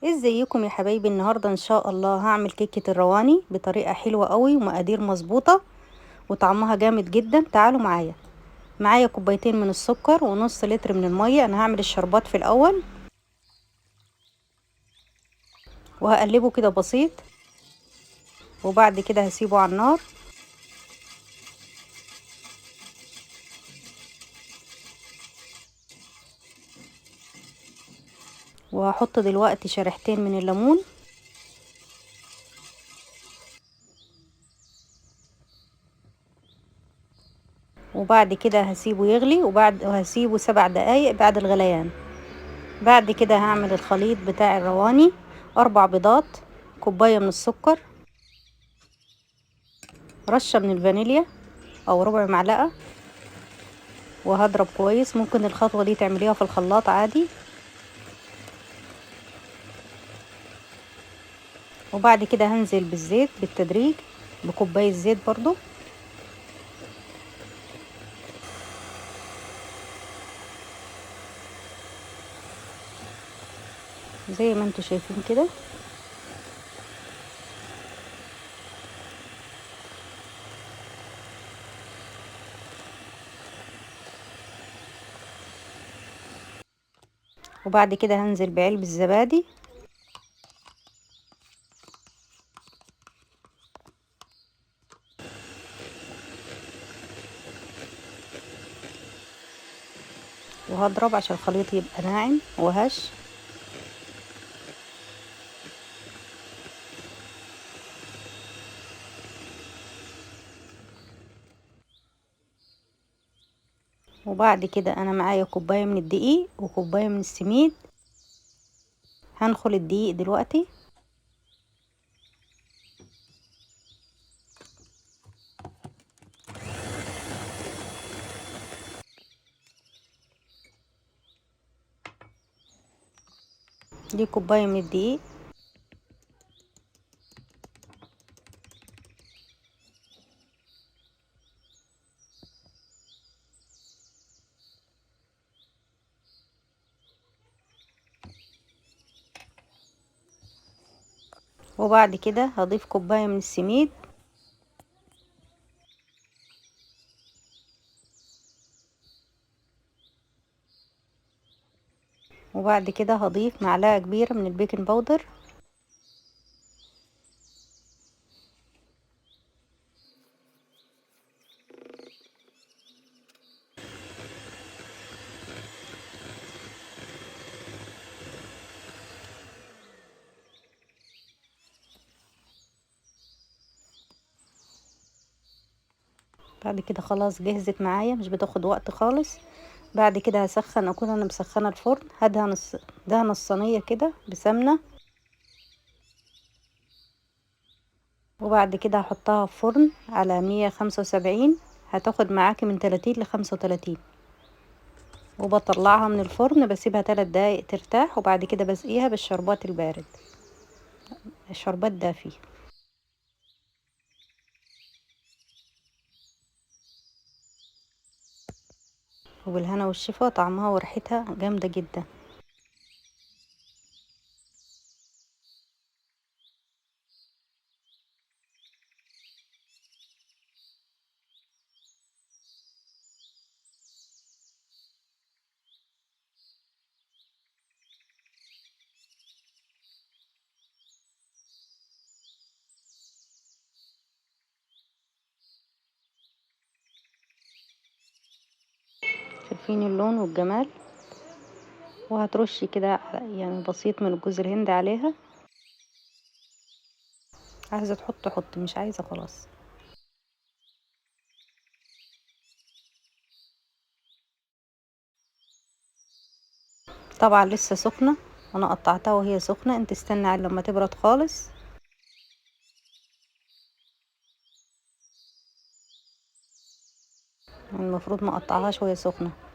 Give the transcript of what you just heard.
ازيكم يا حبايبي؟ النهارده ان شاء الله هعمل كيكه الرواني بطريقه حلوه قوي ومقادير مظبوطه وطعمها جامد جدا. تعالوا معايا. معايا كوبايتين من السكر ونص لتر من الميه. انا هعمل الشربات في الاول وهقلبه كده بسيط، وبعد كده هسيبه على النار وهحط دلوقتي شريحتين من الليمون وبعد كده هسيبه يغلي وهسيبه 7 دقايق بعد الغليان. بعد كده هعمل الخليط بتاع الرواني: 4 بيضات، كوباية من السكر، رشة من الفانيليا او ربع معلقة، وهضرب كويس. ممكن الخطوة دي تعمليها في الخلاط عادي. وبعد كده هنزل بالزيت بالتدريج بكوباية زيت برضو، زي ما انتوا شايفين كده. وبعد كده هنزل بعلبة الزبادي، وهضرب عشان الخليط يبقى ناعم وهش. وبعد كده انا معايا كوباية من الدقيق وكوباية من السميد. هنخل الدقيق دلوقتي دي كوباية من الدقيق. وبعد كده هضيف كوباية من السميد، وبعد كده هضيف معلقة كبيرة من البيكنج باودر، بعد كده خلاص جهزت معايا، مش بتاخد وقت خالص. بعد كده اكون انا مسخنه الفرن. دهن الصينيه كده بسمنه، وبعد كده هحطها في فرن على 175. هتاخد معاكي من 30 ل35. وبطلعها من الفرن بسيبها 3 دقايق ترتاح، وبعد كده بسقيها بالشربات البارد، الشربات دافي. وبالهنا والشفا، طعمها وريحتها جامده جدا. شايفين اللون والجمال؟ وهترشي كده يعني بسيط من جوز الهند عليها. عايزه تحط حط، مش عايزه خلاص. طبعا لسه سخنه، انا قطعتها وهي سخنه. انت استنى على لما تبرد خالص. المفروض ما اقطعهاش وهي سخنه.